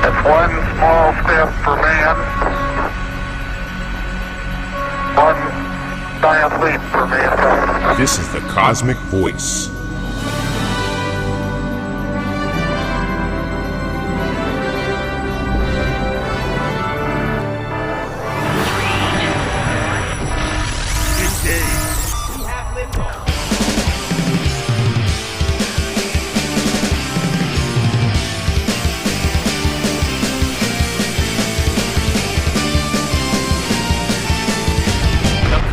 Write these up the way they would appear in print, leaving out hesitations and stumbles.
It's one small step for man, one giant leap for mankind. This is the Cosmick Voice.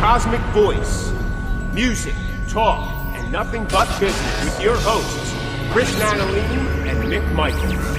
Cosmick Voice. Music, talk, and nothing but business with your hosts, Chris Natalini and Mick Michaels.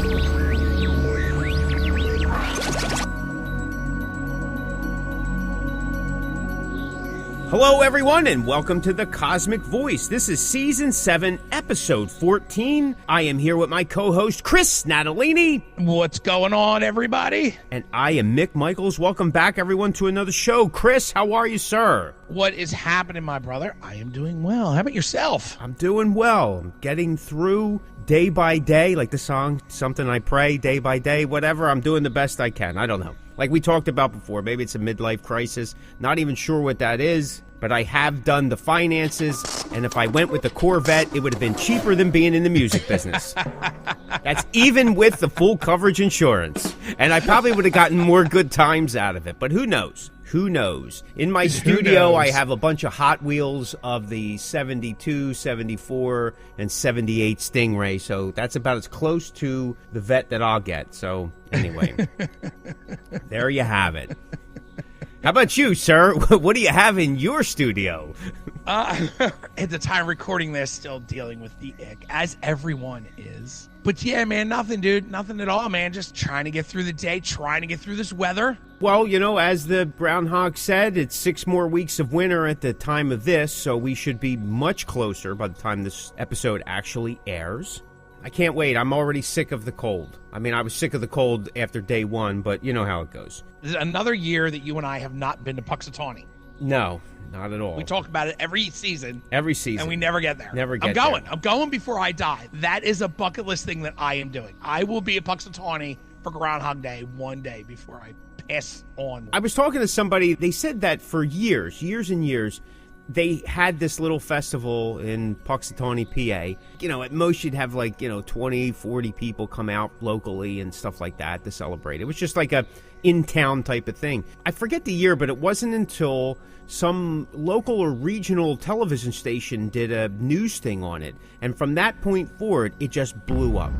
Hello, everyone, and welcome to the Cosmick Voice. This is Season 7, Episode 14. I am here with my co-host, Chris Natalini. What's going on, everybody? And I am Mick Michaels. Welcome back, everyone, to another show. Chris, how are you, sir? What is happening, my brother? I am doing well. How about yourself? I'm doing well. I'm getting through day by day, like the song, Something I Pray, day by day, whatever. I'm doing the best I can. I don't know. Like we talked about before, maybe it's a midlife crisis. Not even sure what that is, but I have done the finances, and if I went with the Corvette, it would have been cheaper than being in the music business. That's even with the full coverage insurance. And I probably would have gotten more good times out of it, but who knows? Who knows? In my studio, I have a bunch of Hot Wheels of the 72, 74, and 78 Stingray, so that's about as close to the vet that I'll get. So, anyway, there you have it. How about you, sir? What do you have in your studio? At the time recording this, still dealing with the ick, as everyone is. But yeah, man, nothing, dude. Nothing at all, man. Just trying to get through the day, trying to get through this weather. Well, you know, as the groundhog said, it's 6 more weeks of winter at the time of this, so we should be much closer by the time this episode actually airs. I can't wait. I'm already sick of the cold. I mean, I was sick of the cold after day 1, but you know how it goes. This is another year that you and I have not been to Puxatawny. No, not at all. We talk about it every season. Every season. And we never get there. Never get there. there. I'm going before I die. That is a bucket list thing that I am doing. I will be at Puxatawny for Groundhog Day one day before I pass on. I was talking to somebody. They said that for years and years, they had this little festival in Puxatawny, PA. You know, at most you'd have 20, 40 people come out locally and stuff like that to celebrate. It was just like a in-town type of thing. I forget the year, but it wasn't until some local or regional television station did a news thing on it. And from that point forward, it just blew up.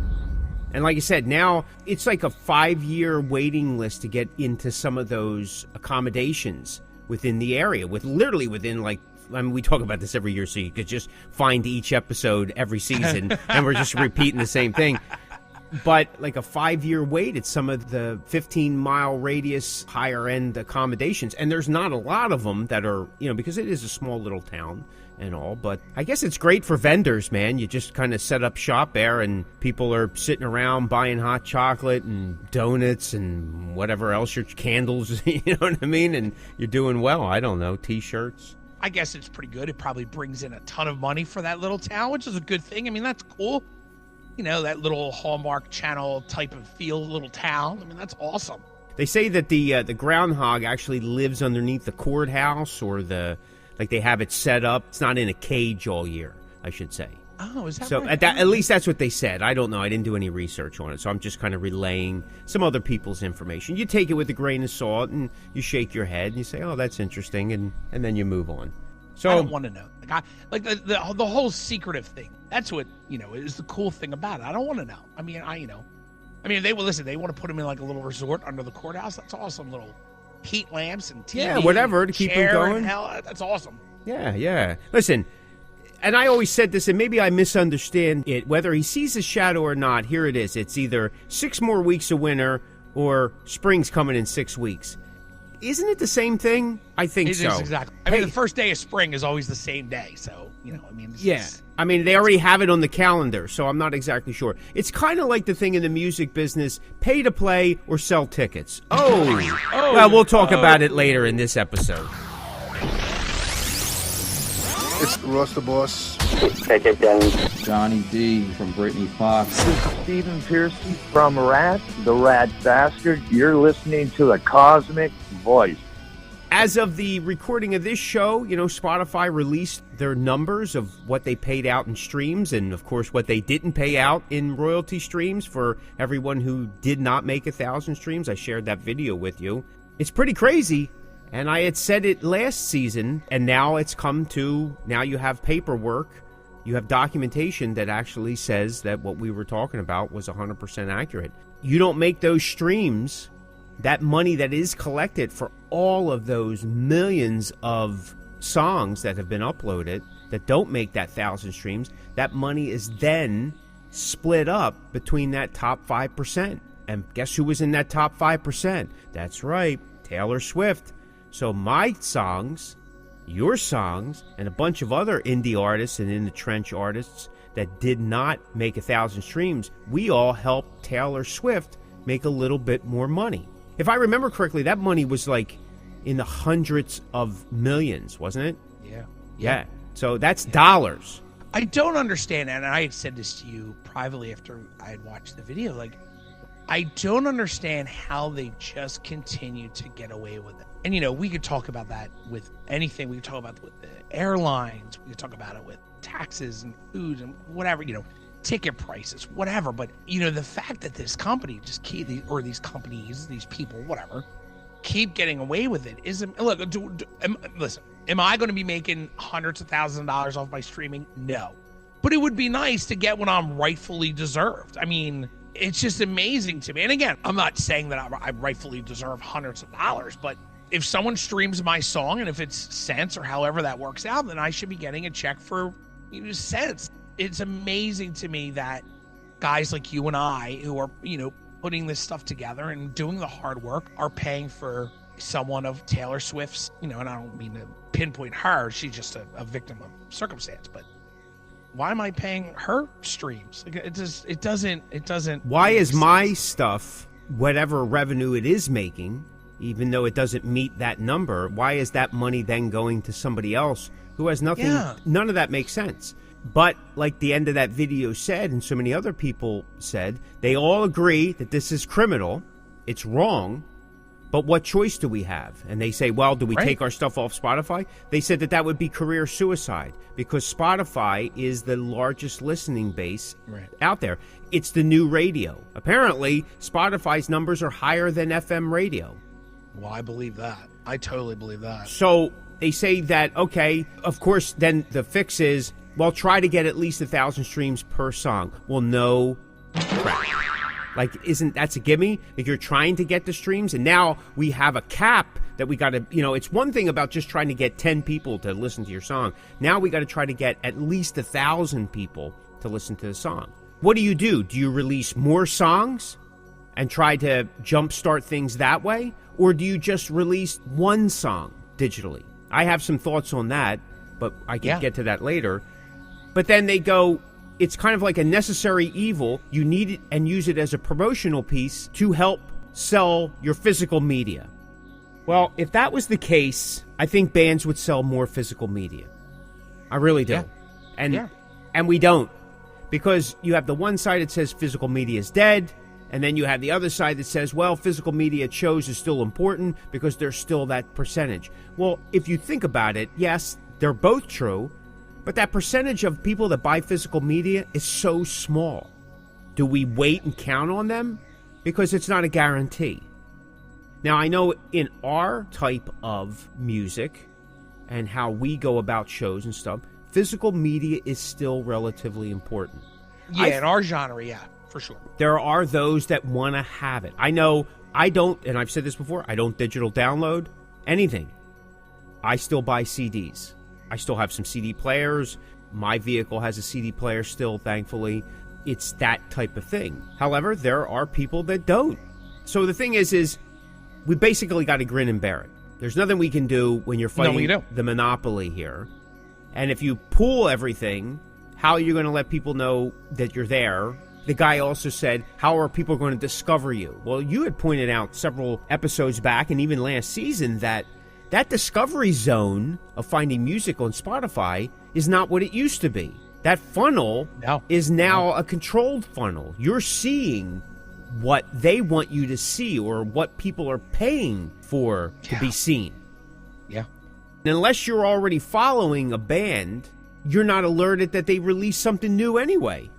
And like I said, now it's like a 5-year waiting list to get into some of those accommodations within the area, we talk about this every year, so you could just find each episode every season, and we're just repeating the same thing. But like a 5-year wait at some of the 15-mile radius higher-end accommodations. And there's not a lot of them that are, because it is a small little town and all. But I guess it's great for vendors, man. You just kind of set up shop there, and people are sitting around buying hot chocolate and donuts and whatever else, your candles, you know what I mean? And you're doing well. I don't know, T-shirts. I guess it's pretty good. It probably brings in a ton of money for that little town, which is a good thing. I mean, that's cool. That little Hallmark Channel type of feel, little town. I mean, that's awesome. They say that the groundhog actually lives underneath the courthouse, or they have it set up. It's not in a cage all year, I should say. Oh, is that so? right? At least that's what they said. I don't know. I didn't do any research on it, so I'm just kind of relaying some other people's information. You take it with a grain of salt, and you shake your head, and you say, "Oh, that's interesting," and then you move on. So I don't want to know. The whole secretive thing. That's what is the cool thing about it. I don't want to know. I mean, if they will listen. They want to put him in like a little resort under the courthouse. That's awesome. Little heat lamps and TV. Yeah, whatever to keep him going. Hell, that's awesome. Yeah. Listen. And I always said this, and maybe I misunderstand it, whether he sees a shadow or not. Here it is. It's either 6 more weeks of winter or spring's coming in 6 weeks. Isn't it the same thing? I think so. It is, exactly. I mean, the first day of spring is always the same day, so, I mean, they already have it on the calendar, so I'm not exactly sure. It's kind of like the thing in the music business, pay to play or sell tickets. Well, we'll talk about it later in this episode. It's Ross the Boss. Take it down. Johnny D from Britney Fox. This is Stephen Pearcy from Rat, the Rat Bastard. You're listening to the Cosmick Voice. As of the recording of this show, Spotify released their numbers of what they paid out in streams and, of course, what they didn't pay out in royalty streams for everyone who did not make 1,000 streams. I shared that video with you. It's pretty crazy, and I had said it last season, and now it's come to, now you have paperwork, you have documentation that actually says that what we were talking about was 100% accurate. You don't make those streams, that money that is collected for all of those millions of songs that have been uploaded that don't make that 1,000 streams, that money is then split up between that top 5%. And guess who was in that top 5%? That's right, Taylor Swift. So my songs, your songs, and a bunch of other indie artists and in the trench artists that did not make 1,000 streams, we all helped Taylor Swift make a little bit more money. If I remember correctly, that money was like in the hundreds of millions, wasn't it? Yeah. So that's dollars. I don't understand, and I had said this to you privately after I had watched the video, like, I don't understand how they just continue to get away with it. And, we could talk about that with anything. We could talk about it with the airlines. We could talk about it with taxes and food and whatever, ticket prices, whatever. But, the fact that this company just these companies, these people, whatever, keep getting away with it isn't. Look, listen, am I going to be making hundreds of thousands of dollars off my streaming? No. But it would be nice to get what I'm rightfully deserved. I mean, it's just amazing to me. And again, I'm not saying that I rightfully deserve hundreds of dollars, but if someone streams my song and if it's cents or however that works out, then I should be getting a check for cents. It's amazing to me that guys like you and I who are, putting this stuff together and doing the hard work are paying for someone of Taylor Swift's, and I don't mean to pinpoint her. She's just a victim of circumstance, but why am I paying her streams? Like, it doesn't. Why is my stuff, whatever revenue it is making, even though it doesn't meet that number, why is that money then going to somebody else who has nothing? Yeah. None of that makes sense. But like the end of that video said, and so many other people said, they all agree that this is criminal. It's wrong. But what choice do we have? And they say, well, do we take our stuff off Spotify? They said that would be career suicide because Spotify is the largest listening base out there. It's the new radio. Apparently, Spotify's numbers are higher than FM radio. Well, I believe that. I totally believe that. So they say that, okay, of course, then the fix is, well, try to get at least 1,000 streams per song. Well, no crap. Like, that's a gimme? Like, you're trying to get the streams, and now we have a cap that we got to, it's one thing about just trying to get 10 people to listen to your song. Now we got to try to get at least 1,000 people to listen to the song. What do? Do you release more songs and try to jumpstart things that way? Or do you just release one song digitally? I have some thoughts on that, but I can get to that later. But then they go, it's kind of like a necessary evil. You need it and use it as a promotional piece to help sell your physical media. Well, if that was the case, I think bands would sell more physical media. I really do. Yeah. And we don't. Because you have the one side that says physical media is dead, and then you have the other side that says, well, physical media shows is still important because there's still that percentage. Well, if you think about it, yes, they're both true, but that percentage of people that buy physical media is so small. Do we wait and count on them? Because it's not a guarantee. Now, I know in our type of music and how we go about shows and stuff, physical media is still relatively important. Yeah, in our genre, yeah, for sure. There are those that want to have it. I know I don't, and I've said this before, I don't digital download anything. I still buy CDs. I still have some CD players. My vehicle has a CD player still, thankfully. It's that type of thing. However, there are people that don't. So the thing is we basically got to grin and bear it. There's nothing we can do when you're fighting the monopoly here. And if you pool everything, how are you going to let people know that you're there? The guy also said, how are people going to discover you? Well, you had pointed out several episodes back and even last season that that discovery zone of finding music on Spotify is not what it used to be. That funnel is now a controlled funnel. You're seeing what they want you to see or what people are paying for to be seen. Yeah. And unless you're already following a band, you're not alerted that they release something new anyway.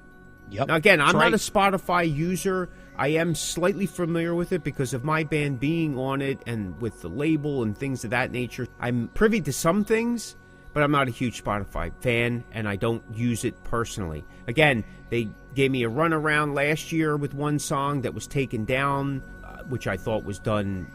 Yep. Now, again, I'm That's not a Spotify user. I am slightly familiar with it because of my band being on it and with the label and things of that nature. I'm privy to some things, but I'm not a huge Spotify fan, and I don't use it personally. Again, they gave me a runaround last year with one song that was taken down, which I thought was done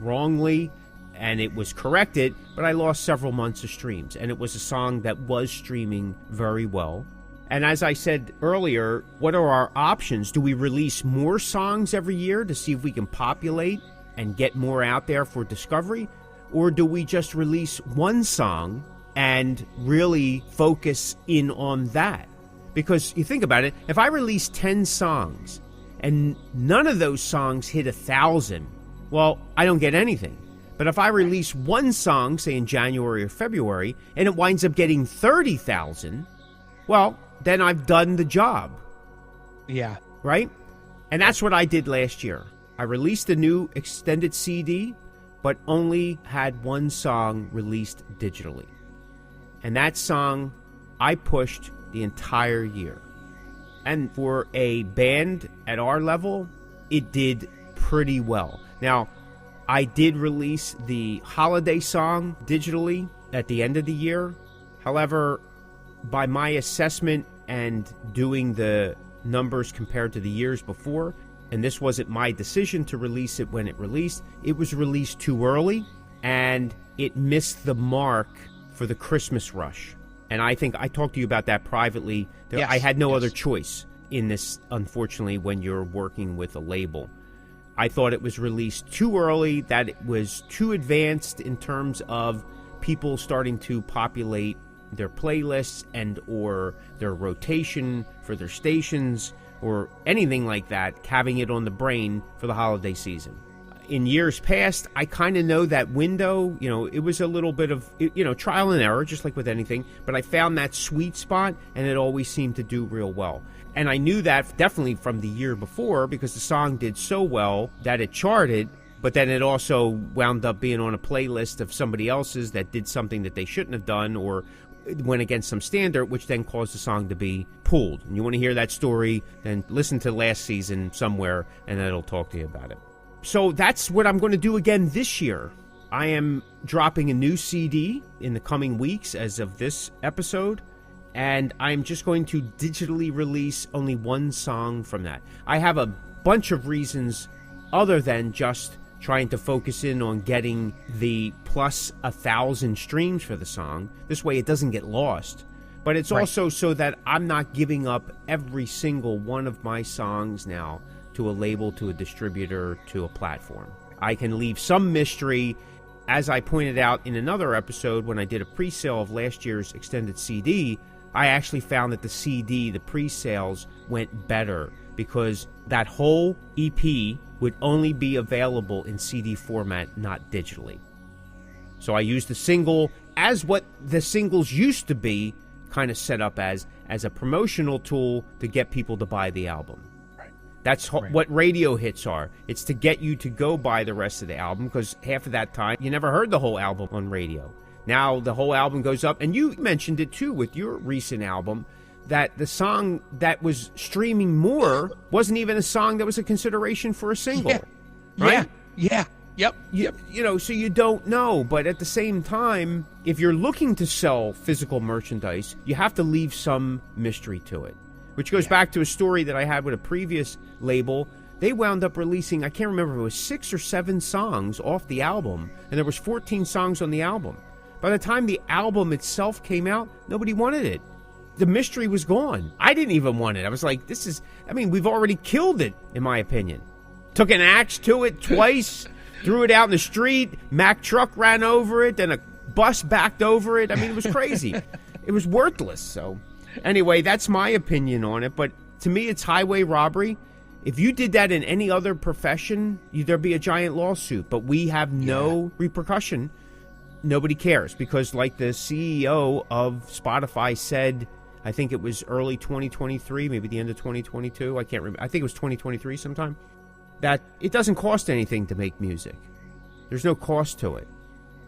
wrongly, and it was corrected, but I lost several months of streams, and it was a song that was streaming very well. And as I said earlier, what are our options? Do we release more songs every year to see if we can populate and get more out there for discovery? Or do we just release one song and really focus in on that? Because you think about it, if I release 10 songs and none of those songs hit 1,000, well, I don't get anything. But if I release one song, say in January or February, and it winds up getting 30,000, well, then I've done the job. Yeah. Right? And that's what I did last year. I released a new extended CD, but only had one song released digitally. And that song I pushed the entire year. And for a band at our level, it did pretty well. Now, I did release the holiday song digitally at the end of the year. However, by my assessment and doing the numbers compared to the years before, and this wasn't my decision to release it when it released, it was released too early, and it missed the mark for the Christmas rush. And I think I talked to you about that privately. Yes, I had no other choice in this, unfortunately, when you're working with a label. I thought it was released too early, that it was too advanced in terms of people starting to populate their playlists and or their rotation for their stations or anything like that, having it on the brain for the holiday season. In years past, I kind of know that window. It was a little bit of, trial and error, just like with anything. But I found that sweet spot, and it always seemed to do real well. And I knew that definitely from the year before because the song did so well that it charted, but then it also wound up being on a playlist of somebody else's that did something that they shouldn't have done or went against some standard, which then caused the song to be pulled. And you want to hear that story, then listen to last season somewhere, and then it'll talk to you about it. So that's what I'm going to do again this year. I am dropping a new CD in the coming weeks as of this episode, and I'm just going to digitally release only one song from that. I have a bunch of reasons other than just trying to focus in on getting the plus 1,000 streams for the song. This way it doesn't get lost. But it's also so that I'm not giving up every single one of my songs now to a label, to a distributor, to a platform. I can leave some mystery. As I pointed out in another episode when I did a pre-sale of last year's extended CD, I actually found that the CD, the pre-sales, went better because that whole EP would only be available in CD format, not digitally. So I used the single as what the singles used to be, kind of set up as a promotional tool to get people to buy the album. That's what radio hits are. It's to get you to go buy the rest of the album because half of that time you never heard the whole album on radio. Now the whole album goes up, and you mentioned it too with your recent album, that the song that was streaming more wasn't even a song that was a consideration for a single. Yeah. Right? Yeah. Yep. So you don't know, but at the same time, if you're looking to sell physical merchandise, you have to leave some mystery to it. Which goes back to a story that I had with a previous label. They wound up releasing, I can't remember if it was 6 or 7 songs off the album, and there was 14 songs on the album. By the time the album itself came out, nobody wanted it. The mystery was gone. I didn't even want it. I was like, we've already killed it, in my opinion. Took an axe to it twice, threw it out in the street, Mack truck ran over it, then a bus backed over it. It was crazy. It was worthless, so... Anyway, that's my opinion on it, but to me it's highway robbery. If you did that in any other profession, there'd be a giant lawsuit, but we have no repercussion nobody cares because, like the CEO of Spotify said, I think it was early 2023, maybe the end of 2022. I can't remember. I think it was 2023 sometime. That it doesn't cost anything to make music. There's no cost to it.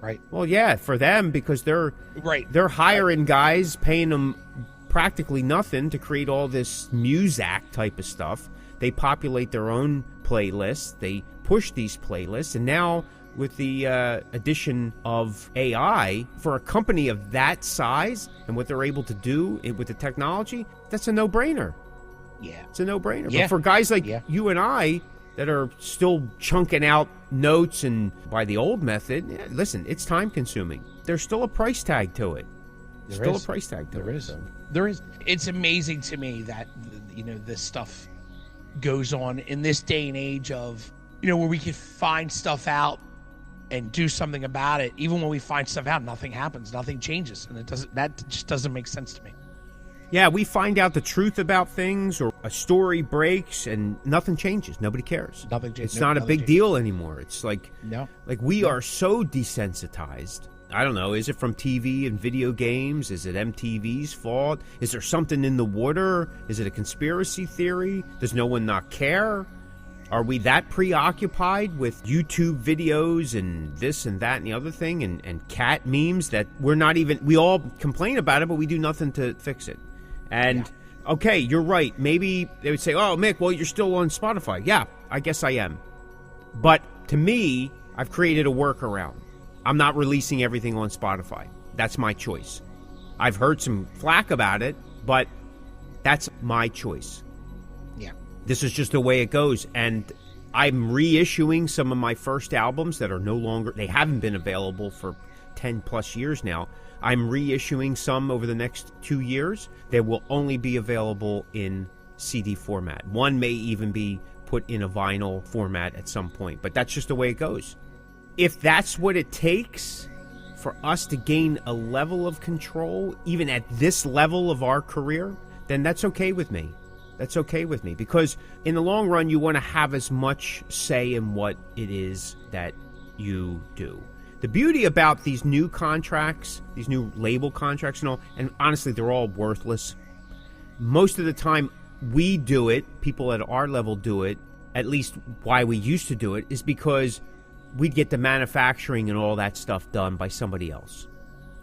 Right. Well, yeah, for them because they're hiring guys, paying them practically nothing to create all this Muzak type of stuff. They populate their own playlists. They push these playlists, and now with the addition of AI, for a company of that size and what they're able to do with the technology, that's a no-brainer. Yeah. It's a no-brainer. Yeah. But for guys like you and I that are still chunking out notes and by the old method, listen, it's time-consuming. There's still a price tag to it. There is. It's amazing to me that, this stuff goes on in this day and age of, where we can find stuff out and do something about it. Even when we find stuff out, nothing happens, nothing changes, and that just doesn't make sense to me. Yeah, we find out the truth about things, or a story breaks, and nothing changes. Nobody cares. Nothing changes. It's not a big deal anymore. It's like we No. are so desensitized. I don't know. Is it from TV and video games? Is it MTV's fault? Is there something in the water? Is it a conspiracy theory? Does no one not care? Are we that preoccupied with YouTube videos and this and that and the other thing and cat memes that we're not even... We all complain about it, but we do nothing to fix it. And, okay, you're right. Maybe they would say, oh, Mick, well, you're still on Spotify. Yeah, I guess I am. But to me, I've created a workaround. I'm not releasing everything on Spotify. That's my choice. I've heard some flack about it, but that's my choice. Yeah. This is just the way it goes. And I'm reissuing some of my first albums that are no longer... They haven't been available for 10 plus years now. I'm reissuing some over the next 2 years. They will only be available in CD format. One may even be put in a vinyl format at some point. But that's just the way it goes. If that's what it takes for us to gain a level of control, even at this level of our career, then that's okay with me. That's okay with me. Because in the long run, you want to have as much say in what it is that you do. The beauty about these new contracts, these new label contracts and all, and honestly, they're all worthless. Most of the time, we do it, people at our level do it, at least why we used to do it, is because we'd get the manufacturing and all that stuff done by somebody else.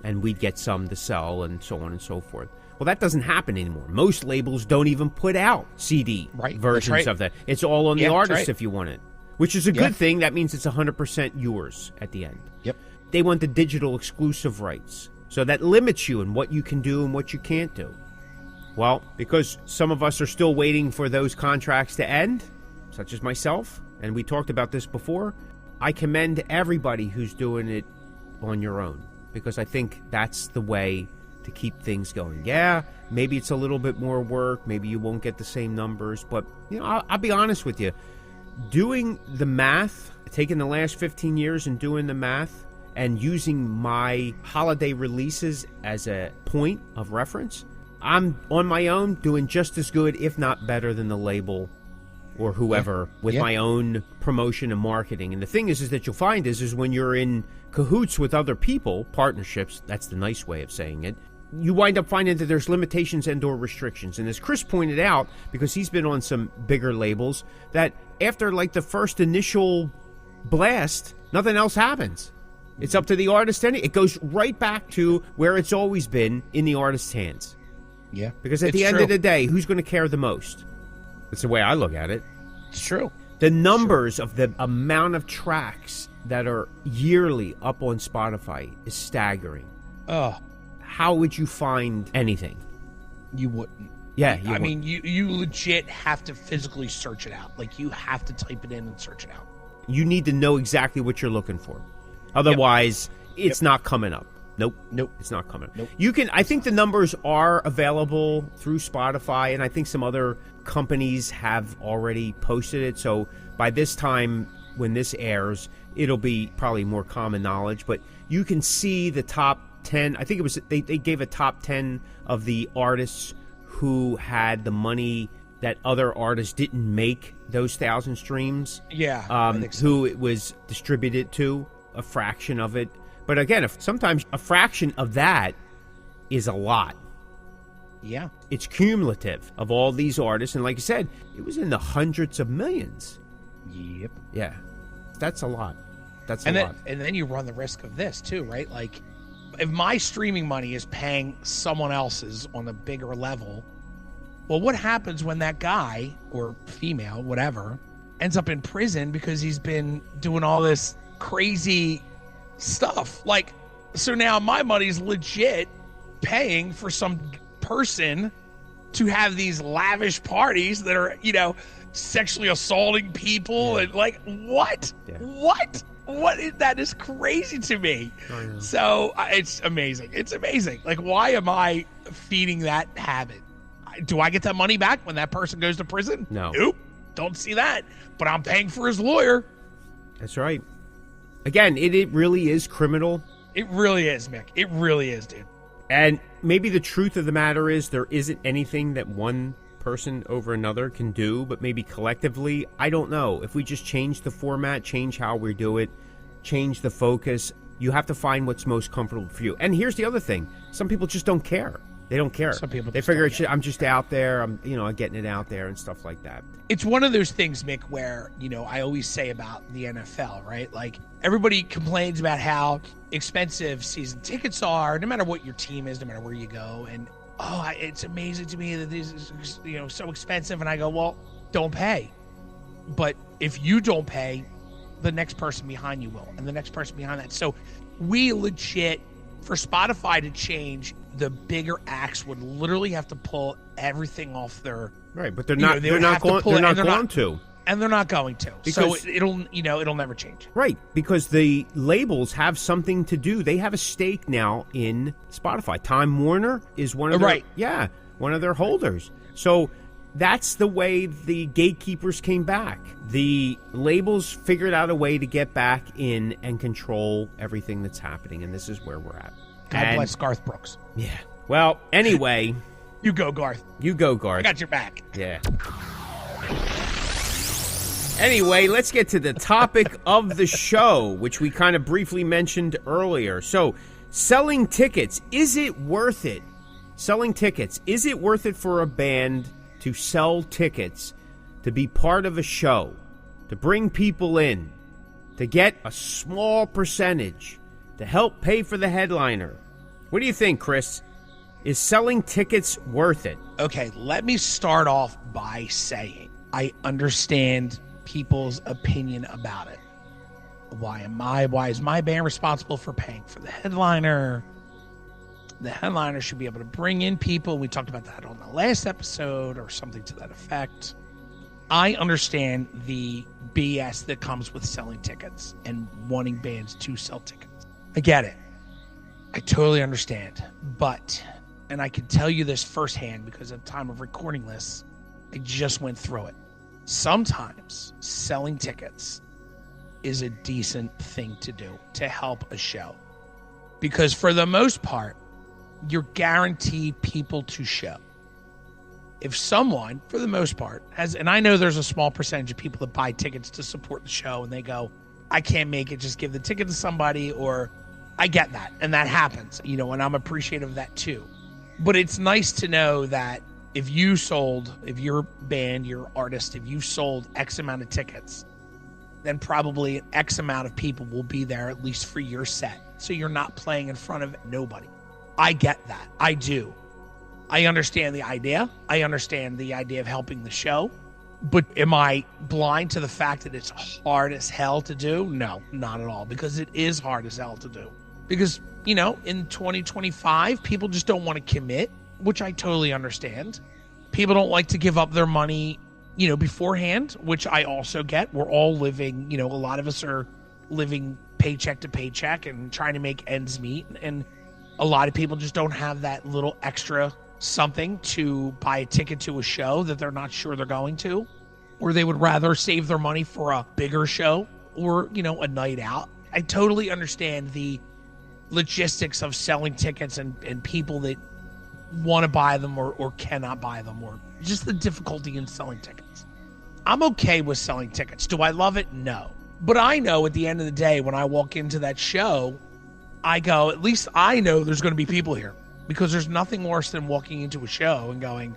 And we'd get some to sell and so on and so forth. Well, that doesn't happen anymore. Most labels don't even put out CD versions of that. It's all on the artist if you want it. Which is a good thing. That means it's 100% yours at the end. Yep. They want the digital exclusive rights. So that limits you in what you can do and what you can't do. Well, because some of us are still waiting for those contracts to end, such as myself, and we talked about this before, I commend everybody who's doing it on your own. Because I think that's the way to keep things going. Yeah, maybe it's a little bit more work. Maybe you won't get the same numbers. But, I'll be honest with you. Doing the math, taking the last 15 years and doing the math and using my holiday releases as a point of reference, I'm on my own doing just as good, if not better, than the label or whoever with my own promotion and marketing. And the thing is that you'll find is when you're in cahoots with other people, partnerships, that's the nice way of saying it, you wind up finding that there's limitations and or restrictions. And as Chris pointed out, because he's been on some bigger labels, that after like the first initial blast, nothing else happens. It's up to the artist. It goes right back to where it's always been, in the artist's hands. Yeah. Because at the end of the day, who's going to care the most? That's the way I look at it. It's true. The numbers of the amount of tracks that are yearly up on Spotify is staggering. Oh. How would you find anything? You wouldn't. Yeah, I mean, you legit have to physically search it out. Like, you have to type it in and search it out. You need to know exactly what you're looking for. Otherwise, it's not coming up. Nope. It's not coming up. Nope. You can. I think the numbers are available through Spotify, and I think some other companies have already posted it. So by this time, when this airs, it'll be probably more common knowledge. But you can see the top 10. I think it was they gave a top 10 of the artists who had the money that other artists didn't make those 1,000 streams. Yeah. Who it was distributed to, a fraction of it But again, if sometimes a fraction of that is a lot. Yeah. It's cumulative of all these artists. And like you said, it was in the hundreds of millions. Yep. Yeah. That's a lot. That's a And lot. then you run the risk of this too, right? Like, if my streaming money is paying someone else's on a bigger level, well, what happens when that guy or female, whatever, ends up in prison because he's been doing all this crazy stuff? Like, so now my money's legit paying for some person to have these lavish parties that are, sexually assaulting people. And like, what? Yeah. That is crazy to me. I know. So it's amazing. It's amazing. Like, why am I feeding that habit? Do I get that money back when that person goes to prison? No. Nope. Don't see that. But I'm paying for his lawyer. That's right. Again, it really is criminal. It really is, Mick. It really is, dude. And maybe the truth of the matter is there isn't anything that one person over another can do, but maybe collectively, I don't know. If we just change the format, change how we do it, change the focus, you have to find what's most comfortable for you. And here's the other thing. Some people just don't care. They don't care. Some people they just figure don't care. I'm just out there. I'm getting it out there and stuff like that. It's one of those things, Mick, where, I always say about the NFL, right? Like, everybody complains about how expensive season tickets are, no matter what your team is, no matter where you go. And, it's amazing to me that this is, so expensive. And I go, well, don't pay. But if you don't pay, the next person behind you will, and the next person behind that. So we legit, for Spotify to change, the bigger acts would literally have to pull everything off their... Right, but they're not going to. And they're not going to. Because, so it'll never change. Right, because the labels have something to do. They have a stake now in Spotify. Time Warner is one of their, one of their holders. So that's the way the gatekeepers came back. The labels figured out a way to get back in and control everything that's happening, and this is where we're at. God bless Garth Brooks. Yeah. Well, anyway... You go, Garth. I got your back. Yeah. Anyway, let's get to the topic of the show, which we kind of briefly mentioned earlier. So, selling tickets, is it worth it? Selling tickets, is it worth it for a band to sell tickets, to be part of a show, to bring people in, to get a small percentage, to help pay for the headliner? What do you think, Chris? Is selling tickets worth it? Okay, let me start off by saying I understand people's opinion about it. Why is my band responsible for paying for the headliner? The headliner should be able to bring in people. We talked about that on the last episode or something to that effect. I understand the BS that comes with selling tickets and wanting bands to sell tickets. I get it. I totally understand. But, and I can tell you this firsthand because at the time of recording this, I just went through it. Sometimes selling tickets is a decent thing to do to help a show. Because for the most part, you're guaranteed people to show. If someone, for the most part, has, and I know there's a small percentage of people that buy tickets to support the show and they go, I can't make it, just give the ticket to somebody, or I get that. And that happens, and I'm appreciative of that too. But it's nice to know that if your band, your artist, if you sold X amount of tickets, then probably an X amount of people will be there at least for your set. So you're not playing in front of nobody. I get that. I do. I understand the idea. I understand the idea of helping the show. But am I blind to the fact that it's hard as hell to do? No, not at all. Because it is hard as hell to do. Because, in 2025, people just don't want to commit, which I totally understand. People don't like to give up their money, beforehand, which I also get. We're all living, a lot of us are living paycheck to paycheck and trying to make ends meet. And a lot of people just don't have that little extra something to buy a ticket to a show that they're not sure they're going to, or they would rather save their money for a bigger show or, a night out. I totally understand the logistics of selling tickets and people that want to buy them or cannot buy them, or just the difficulty in selling tickets. I'm okay with selling tickets. Do I love it? No. But I know at the end of the day, when I walk into that show, I go, at least I know there's going to be people here, because there's nothing worse than walking into a show and going,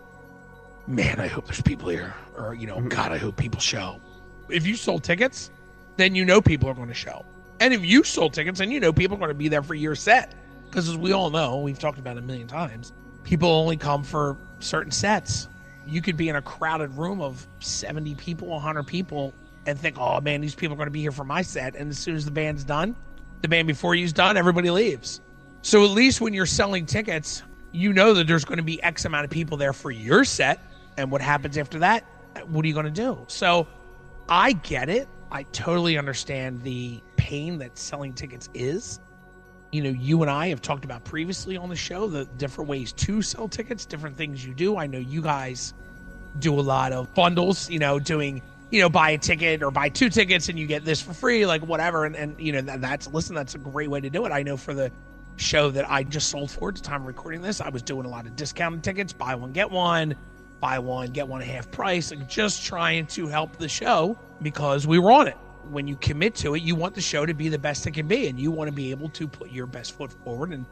man, I hope there's people here. Or, God, I hope people show. If you sold tickets, then you know people are going to show. And if you sold tickets, then you know people are going to be there for your set. Because as we all know, we've talked about it a million times, people only come for certain sets. You could be in a crowded room of 70 people, 100 people, and think, oh, man, these people are going to be here for my set. And as soon as the band's done, the band before you's done, everybody leaves. So at least when you're selling tickets, you know that there's going to be X amount of people there for your set. And what happens after that? What are you going to do? So I get it. I totally understand the pain that selling tickets is. You and I have talked about previously on the show the different ways to sell tickets, different things you do. I know you guys do a lot of bundles, doing, buy a ticket or buy 2 tickets and you get this for free, like whatever. And that's a great way to do it. I know for the show that I just sold for at the time of recording this, I was doing a lot of discounted tickets, buy one, get one, get one at half price, like just trying to help the show because we were on it. When you commit to it, you want the show to be the best it can be, and you want to be able to put your best foot forward and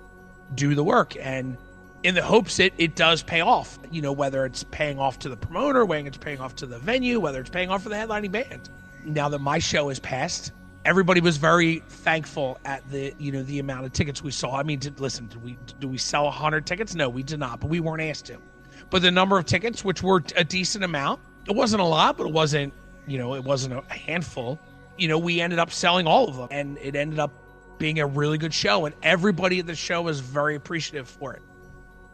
do the work. And in the hopes it does pay off, whether it's paying off to the promoter, whether it's paying off to the venue, whether it's paying off for the headlining band. Now that my show has passed, everybody was very thankful at the amount of tickets we saw. I mean, did we sell 100 tickets? No, we did not, but we weren't asked to. But the number of tickets, which were a decent amount, it wasn't a lot, but it wasn't a handful. We ended up selling all of them, and it ended up being a really good show, and everybody at the show was very appreciative for it.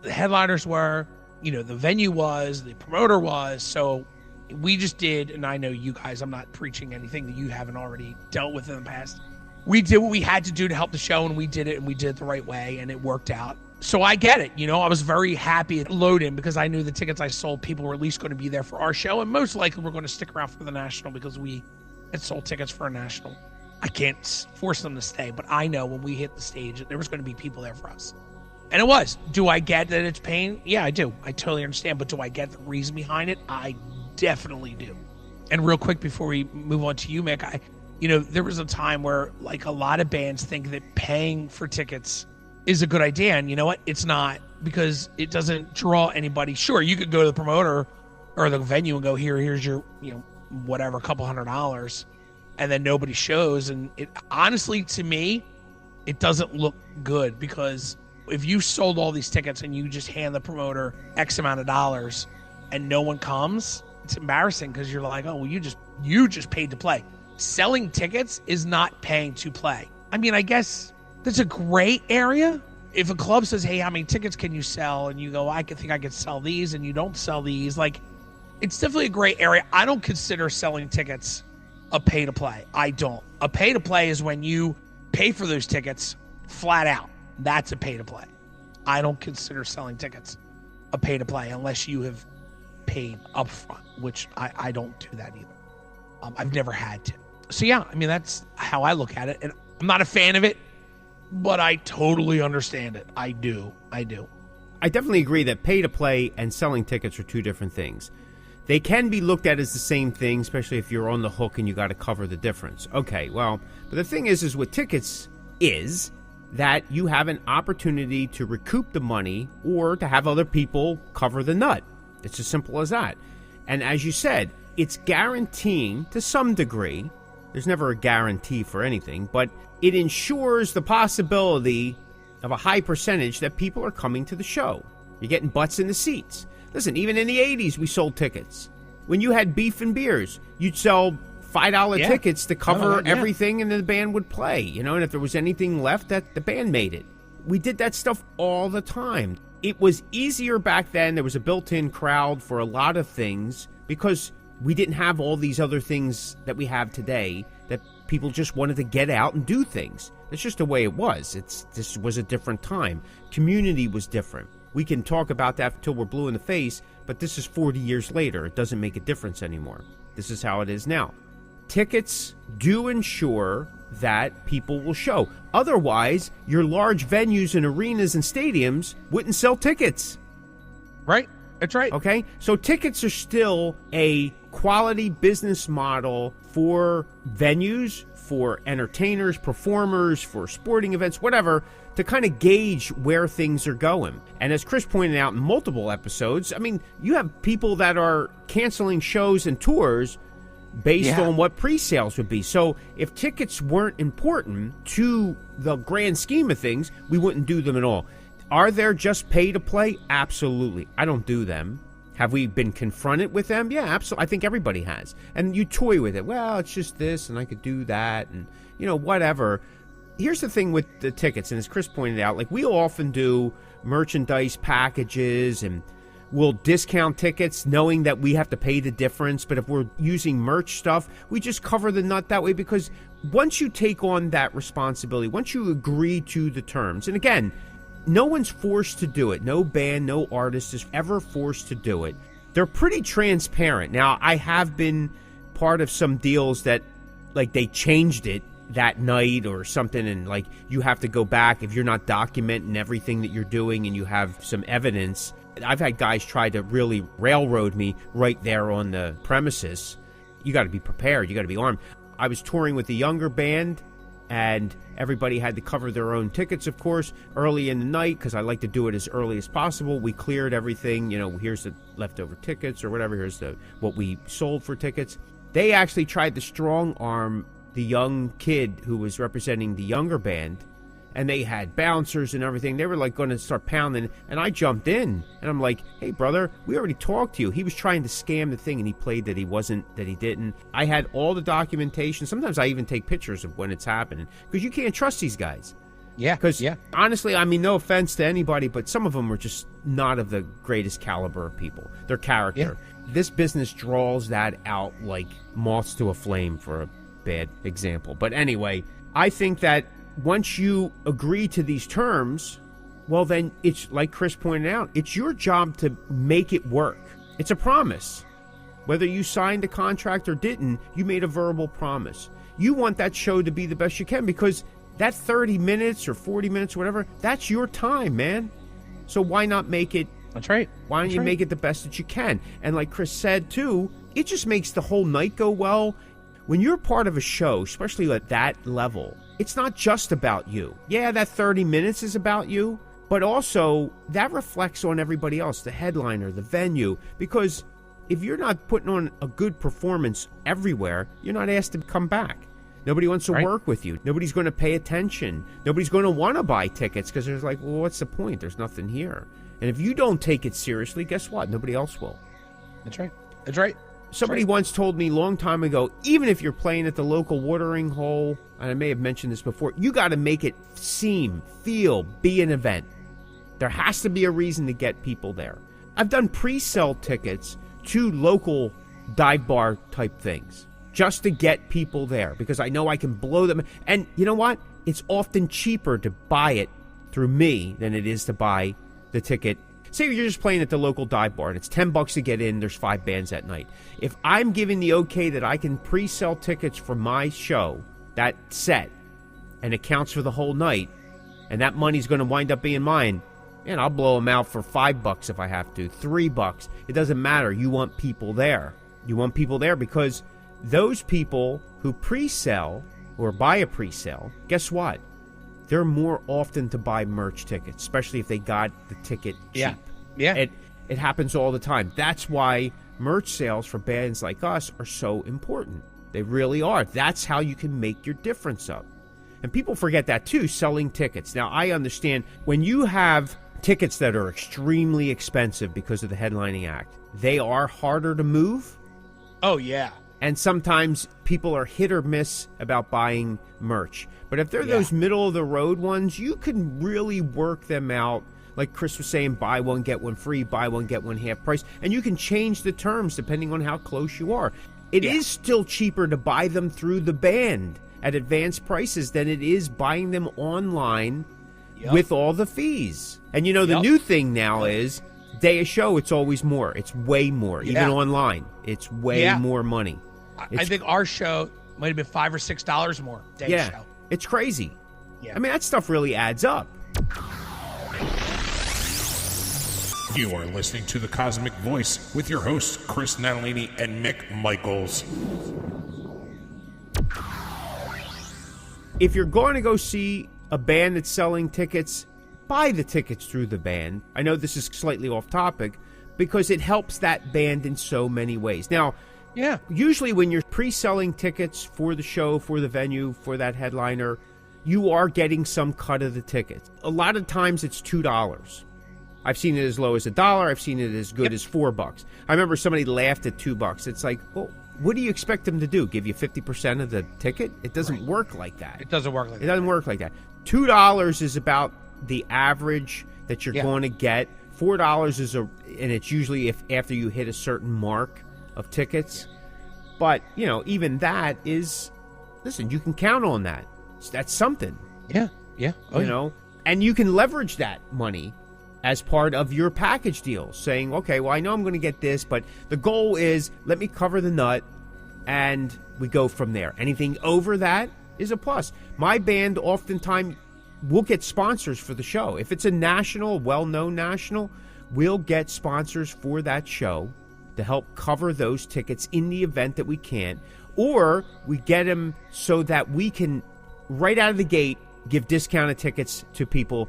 The headliners were, the venue was, the promoter was, so we just did, and I know you guys, I'm not preaching anything that you haven't already dealt with in the past. We did what we had to do to help the show, and we did it the right way, and it worked out. So I get it. I was very happy at load-in because I knew the tickets I sold, people were at least going to be there for our show, and most likely we're going to stick around for the national because we had sold tickets for a national. I can't force them to stay, but I know when we hit the stage, there was going to be people there for us. And it was. Do I get that it's pain? Yeah, I do. I totally understand. But do I get the reason behind it? I definitely do. And real quick before we move on to you, Mick, there was a time where like a lot of bands think that paying for tickets is a good idea. And you know what? It's not, because it doesn't draw anybody. Sure, you could go to the promoter or the venue and go, here's your, whatever, couple $100, and then nobody shows. And it honestly, to me, it doesn't look good, because if you sold all these tickets and you just hand the promoter X amount of dollars and no one comes, it's embarrassing, because you're like, oh, well, you just paid to play. Selling tickets is not paying to play. I mean, I guess that's a gray area. If a club says, hey, how many tickets can you sell? And you go, I think I could sell these, and you don't sell these, like, it's definitely a gray area. I don't consider selling tickets a pay to play. I don't. A pay to play is when you pay for those tickets flat out. That's a pay to play. I don't consider selling tickets a pay to play unless you have paid up front, which I don't do that either. I've never had to. So yeah, I mean, that's how I look at it. And I'm not a fan of it, but I totally understand it. I do. I definitely agree that pay to play and selling tickets are 2 different things. They can be looked at as the same thing, especially if you're on the hook and you got to cover the difference. Okay, well, but the thing is with tickets is that you have an opportunity to recoup the money or to have other people cover the nut. It's as simple as that. And as you said, it's guaranteeing to some degree. There's never a guarantee for anything, but it ensures the possibility of a high percentage that people are coming to the show. You're getting butts in the seats. Listen, even in the 80s, we sold tickets. When you had beef and beers, you'd sell $5 tickets to cover everything, and the band would play, and if there was anything left, that the band made it. We did that stuff all the time. It was easier back then. There was a built-in crowd for a lot of things because we didn't have all these other things that we have today that people just wanted to get out and do things. That's just the way it was. This was a different time. Community was different. We can talk about that until we're blue in the face, but this is 40 years later. It doesn't make a difference anymore. This is how it is now. Tickets do ensure that people will show. Otherwise, your large venues and arenas and stadiums wouldn't sell tickets. Right. That's right. Okay? So tickets are still a quality business model for venues, for entertainers, performers, for sporting events, whatever, to kind of gauge where things are going. And as Chris pointed out in multiple episodes, I mean, you have people that are canceling shows and tours based on what pre-sales would be. So if tickets weren't important to the grand scheme of things, we wouldn't do them at all. Are there just pay to play? Absolutely. I don't do them. Have we been confronted with them? Yeah, absolutely. I think everybody has. And you toy with it. Well, it's just this, and I could do that, and, you know, whatever. Here's the thing with the tickets, and as Chris pointed out, like, we'll often do merchandise packages, and we'll discount tickets knowing that we have to pay the difference. But if we're using merch stuff, we just cover the nut that way, because once you take on that responsibility, once you agree to the terms, and again, no one's forced to do it. No band, no artist is ever forced to do it. They're pretty transparent. Now, I have been part of some deals that, like, they changed it that night or something, and, like, you have to go back if you're not documenting everything that you're doing and you have some evidence. I've had guys try to really railroad me right there on the premises. You got to be prepared. You got to be armed. I was touring with a younger band, and everybody had to cover their own tickets, of course, early in the night, because I like to do it as early as possible. We cleared everything. You know, here's the leftover tickets or whatever. Here's what we sold for tickets. They actually tried to strong arm the young kid who was representing the younger band, and they had bouncers and everything. They were, like, going to start pounding, and I jumped in, and I'm like, hey, brother, we already talked to you. He was trying to scam the thing, and he played that he wasn't, that he didn't. I had all the documentation. Sometimes I even take pictures of when it's happening, because you can't trust these guys. Yeah, because honestly, I mean, no offense to anybody, but some of them are just not of the greatest caliber of people. Their character. Yeah. This business draws that out like moths to a flame, for a bad example. But anyway, I think that once you agree to these terms, well, then it's like Chris pointed out, it's your job to make it work. It's a promise. Whether you signed a contract or didn't, you made a verbal promise. You want that show to be the best you can, because that 30 minutes or 40 minutes or whatever, that's your time, man. So why not make it? That's right. Why don't you make it the best that you can? And like Chris said, too, it just makes the whole night go well. When you're part of a show, especially at that level, it's not just about you. Yeah, that 30 minutes is about you, but also that reflects on everybody else, the headliner, the venue, because if you're not putting on a good performance everywhere, you're not asked to come back. Nobody wants to work with you. Nobody's going to pay attention. Nobody's going to want to buy tickets, because they're like, well, what's the point? There's nothing here. And if you don't take it seriously, guess what? Nobody else will. That's right. That's right. Somebody once told me a long time ago, even if you're playing at the local watering hole, and I may have mentioned this before, you got to make it seem, feel, be an event. There has to be a reason to get people there. I've done pre-sale tickets to local dive bar type things just to get people there, because I know I can blow them. And you know what? It's often cheaper to buy it through me than it is to buy the ticket. Say you're just playing at the local dive bar and it's $10 to get in, there's 5 bands that night. If I'm giving the okay that I can pre-sell tickets for my show, that set, and it counts for the whole night, and that money's going to wind up being mine, and I'll blow them out for $5 if I have to, $3. It doesn't matter. You want people there. You want people there because those people who pre-sell or buy a pre-sale, guess what? They're more often to buy merch tickets, especially if they got the ticket cheap. Yeah. It happens all the time. That's why merch sales for bands like us are so important. They really are. That's how you can make your difference up. And people forget that too, selling tickets. Now, I understand when you have tickets that are extremely expensive because of the headlining act, they are harder to move. Oh, yeah. And sometimes people are hit or miss about buying merch. But if they're those middle-of-the-road ones, you can really work them out. Like Chris was saying, buy one, get one free, buy one, get one half price. And you can change the terms depending on how close you are. It is still cheaper to buy them through the band at advanced prices than it is buying them online with all the fees. And you know, the new thing now is day of show, it's always more. It's way more. Even online, it's way more money. I think our show might have been $5 or $6 more day of show. It's crazy. Yeah. I mean, that stuff really adds up. You are listening to the Cosmick Voice with your hosts, Chris Natalini and Mick Michaels. if you're going to go see a band that's selling tickets, buy the tickets through the band. I know this is slightly off topic because it helps that band in so many ways. Now, Yeah. usually when you're pre-selling tickets for the show, for the venue, for that headliner, you are getting some cut of the tickets. A lot of times it's $2. I've seen it as low as $1. I've seen it as good as $4. I remember somebody laughed at $2. It's like, well, what do you expect them to do? Give you 50% of the ticket? It doesn't work like that. It doesn't work like that. It doesn't work like that. $2 is about the average that you're Yeah. going to get. $4 is and it's usually if after you hit a certain mark of tickets. But, you know, even that is, listen, you can count on that. That's something, Yeah. Yeah. Oh, you know, and you can leverage that money as part of your package deal, saying, okay, well, I know I'm going to get this, but the goal is let me cover the nut and we go from there. Anything over that is a plus. My band oftentimes will get sponsors for the show. If it's a national, well-known national, we'll get sponsors for that show to help cover those tickets in the event that we can't. Or we get them so that we can, right out of the gate, give discounted tickets to people.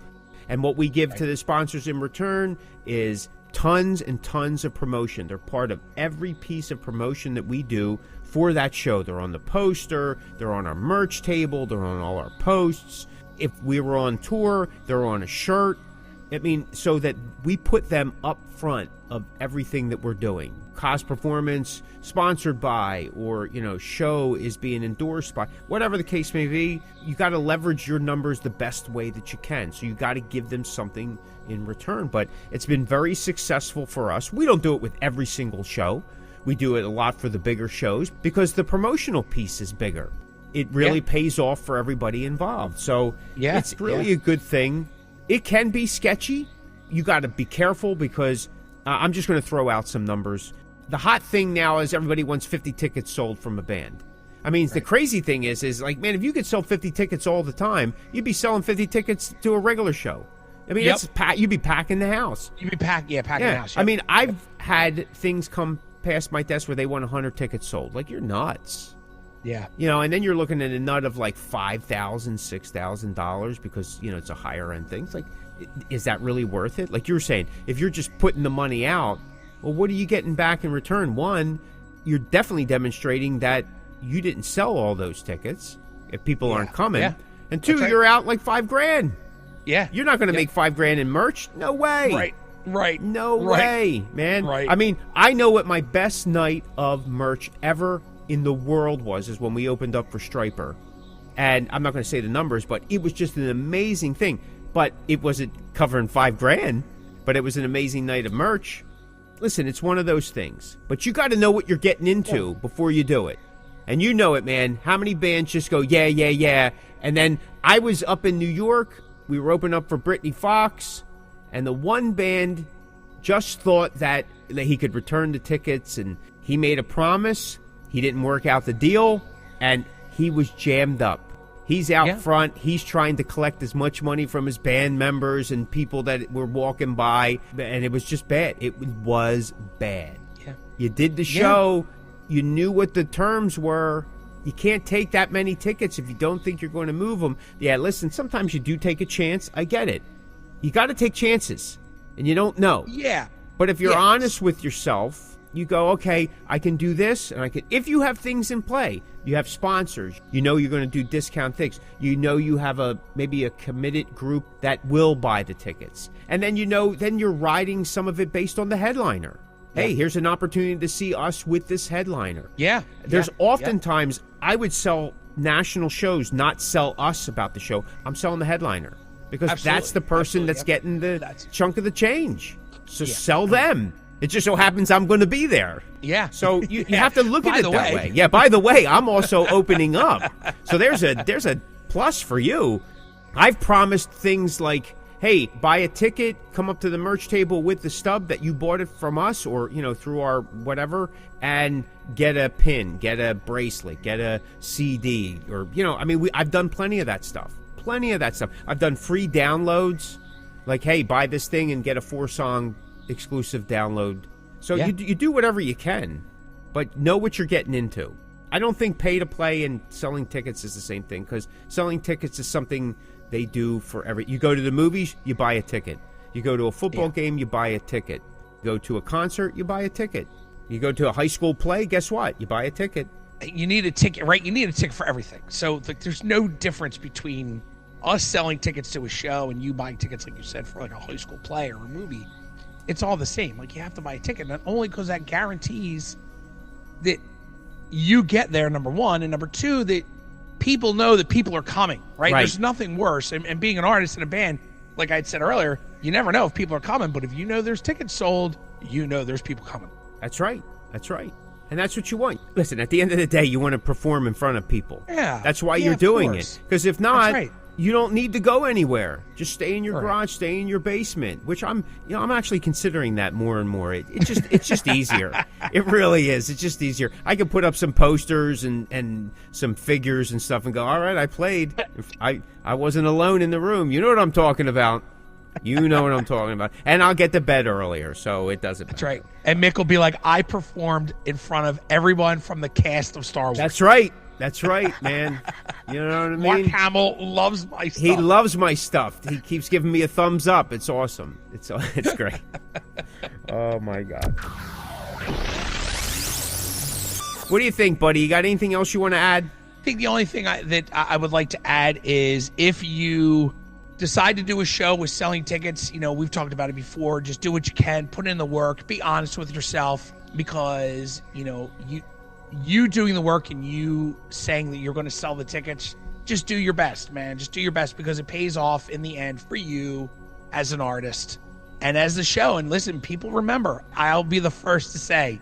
And what we give to the sponsors in return is tons and tons of promotion. They're part of every piece of promotion that we do for that show. They're on the poster, they're on our merch table, they're on all our posts. If we were on tour, they're on a shirt. I mean, so that we put them up front of everything that we're doing. Cos Performance, sponsored by, or, you know, show is being endorsed by, whatever the case may be. You got to leverage your numbers the best way that you can. So you got to give them something in return. But it's been very successful for us. We don't do it with every single show. We do it a lot for the bigger shows because the promotional piece is bigger. It really pays off for everybody involved. So it's really a good thing. It can be sketchy. You got to be careful because I'm just going to throw out some numbers. The hot thing now is everybody wants 50 tickets sold from a band. I mean, the crazy thing is like, man, if you could sell 50 tickets all the time, you'd be selling 50 tickets to a regular show. I mean, you'd be packing the house. You'd be packing the house. I mean, I've had things come past my desk where they want 100 tickets sold. Like, you're nuts. Yeah. You know, and then you're looking at a nut of like $5,000, $6,000 because, you know, it's a higher end thing. It's like, is that really worth it? Like you were saying, if you're just putting the money out, well, what are you getting back in return? One, you're definitely demonstrating that you didn't sell all those tickets if people aren't coming. Yeah. And two, you're out like $5,000. Yeah. You're not going to make $5,000 in merch. No way. Right. No way, man. Right. I mean, I know what my best night of merch ever in the world is when we opened up for Striper. And I'm not going to say the numbers, but it was just an amazing thing. But it wasn't covering $5,000, but it was an amazing night of merch. Listen, it's one of those things. But you got to know what you're getting into before you do it. And you know it, man. How many bands just go, yeah. And then I was up in New York. We were opening up for Brittany Fox. And the one band just thought that he could return the tickets. And he made a promise. He didn't work out the deal. And he was jammed up. He's out front. He's trying to collect as much money from his band members and people that were walking by. And it was just bad. It was bad. Yeah. You did the show. You knew what the terms were. You can't take that many tickets if you don't think you're going to move them. Yeah, listen, sometimes you do take a chance. I get it. You got to take chances. And you don't know. Yeah. But if you're honest with yourself, you go, okay, I can do this. And I can. If you have things in play, you have sponsors, you know you're going to do discount things. You know you have maybe a committed group that will buy the tickets. And then then you're riding some of it based on the headliner. Hey, here's an opportunity to see us with this headliner. Yeah. There's oftentimes I would sell national shows, not sell us about the show. I'm selling the headliner because that's the person that's getting the chunk of the change. So sell them. It just so happens I'm going to be there. Yeah. So you have to look at it that way. Yeah, by the way, I'm also opening up. So there's a plus for you. I've promised things like, hey, buy a ticket, come up to the merch table with the stub that you bought it from us or, through our whatever, and get a pin, get a bracelet, get a CD, or, I've done plenty of that stuff. I've done free downloads, like, hey, buy this thing and get a 4-song exclusive download. So you do whatever you can, but know what you're getting into. I don't think pay to play and selling tickets is the same thing, because selling tickets is something they do for every. You go to the movies, you buy a ticket. You go to a football game, you buy a ticket. You go to a concert, you buy a ticket. You go to a high school play, guess what? You buy a ticket. You need a ticket, right? You need a ticket for everything. So there's no difference between us selling tickets to a show and you buying tickets, like you said, for like a high school play or a movie. It's all the same. Like, you have to buy a ticket, not only because that guarantees that you get there, number one, and number two, that people know that people are coming, right? There's nothing worse. And being an artist in a band, like I had said earlier, you never know if people are coming, but if you know there's tickets sold, you know there's people coming. That's right. That's right. And that's what you want. Listen, at the end of the day, you want to perform in front of people. Yeah. That's why you're doing it. Because if not, you don't need to go anywhere. Just stay in your garage, stay in your basement, which I'm actually considering that more and more. It's just easier. It really is. It's just easier. I could put up some posters and some figures and stuff and go, all right, I played. I wasn't alone in the room. You know what I'm talking about. You know what I'm talking about. And I'll get to bed earlier, so it doesn't matter. That's right. And Mick will be like, I performed in front of everyone from the cast of Star Wars. That's right. That's right, man. You know what I mean? Mark Hamill loves my stuff. He loves my stuff. He keeps giving me a thumbs up. It's awesome. It's great. Oh, my God. What do you think, buddy? You got anything else you want to add? I think the only thing that I would like to add is, if you decide to do a show with selling tickets, we've talked about it before, just do what you can, put in the work, be honest with yourself, because, you doing the work and you saying that you're going to sell the tickets, just do your best, man. Just do your best, because it pays off in the end for you as an artist and as the show. And listen, people remember. I'll be the first to say,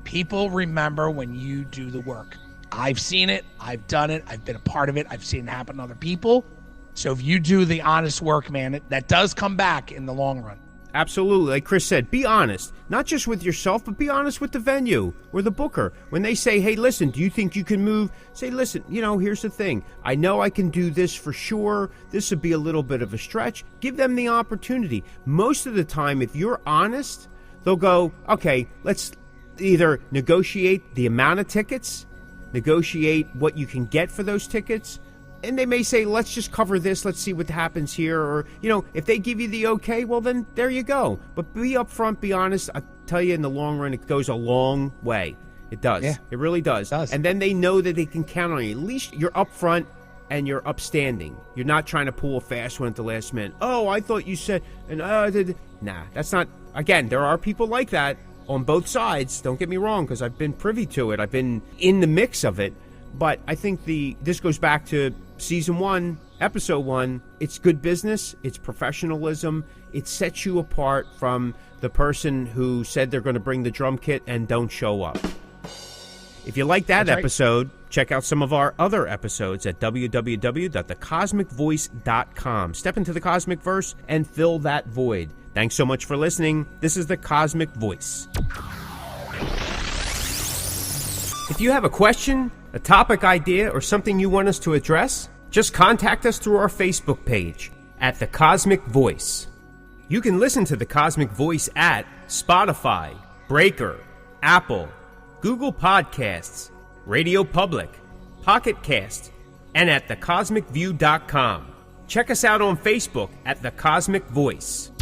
people remember when you do the work. I've seen it. I've done it. I've been a part of it. I've seen it happen to other people. So if you do the honest work, man, that does come back in the long run. Absolutely. Like Chris said, be honest. Not just with yourself, but be honest with the venue or the booker. When they say, hey, listen, do you think you can move? Say, listen, here's the thing. I know I can do this for sure. This would be a little bit of a stretch. Give them the opportunity. Most of the time, if you're honest, they'll go, okay, let's either negotiate the amount of tickets, negotiate what you can get for those tickets, and they may say, let's just cover this, let's see what happens here. Or, if they give you the okay, well, then there you go. But be upfront, be honest. I tell you, in the long run, it goes a long way. It does. Yeah, it really does. It does. And then they know that they can count on you. At least you're upfront and you're upstanding. You're not trying to pull a fast one at the last minute. Oh, I thought you said, nah, that's not. Again, there are people like that on both sides. Don't get me wrong, because I've been privy to it. I've been in the mix of it. But I think this goes back to Season 1, Episode 1. It's good business. It's professionalism. It sets you apart from the person who said they're going to bring the drum kit and don't show up. If you like that episode, check out some of our other episodes at www.thecosmickvoice.com. Step into the Cosmickverse and fill that void. Thanks so much for listening. This is the Cosmick Voice. If you have a question, a topic idea, or something you want us to address, just contact us through our Facebook page at The Cosmick Voice. You can listen to The Cosmick Voice at Spotify, Breaker, Apple, Google Podcasts, Radio Public, Pocket Cast, and at thecosmickview.com. Check us out on Facebook at The Cosmick Voice.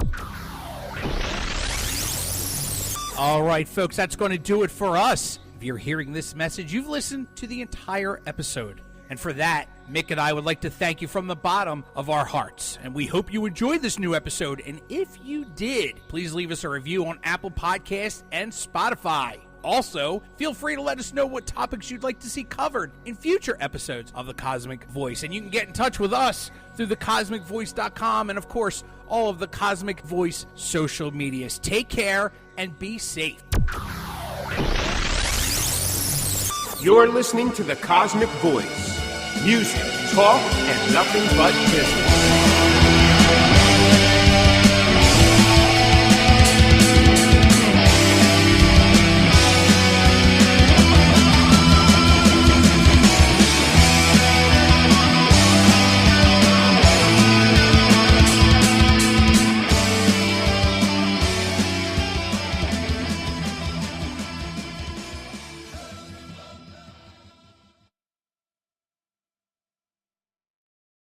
All right, folks, that's going to do it for us. If you're hearing this message, you've listened to the entire episode. And for that, Mick and I would like to thank you from the bottom of our hearts. And we hope you enjoyed this new episode. And if you did, please leave us a review on Apple Podcasts and Spotify. Also, feel free to let us know what topics you'd like to see covered in future episodes of The Cosmick Voice. And you can get in touch with us through thecosmickvoice.com and, of course, all of the Cosmick Voice social medias. Take care and be safe. You're listening to The Cosmick Voice. Music, talk, and nothing but business.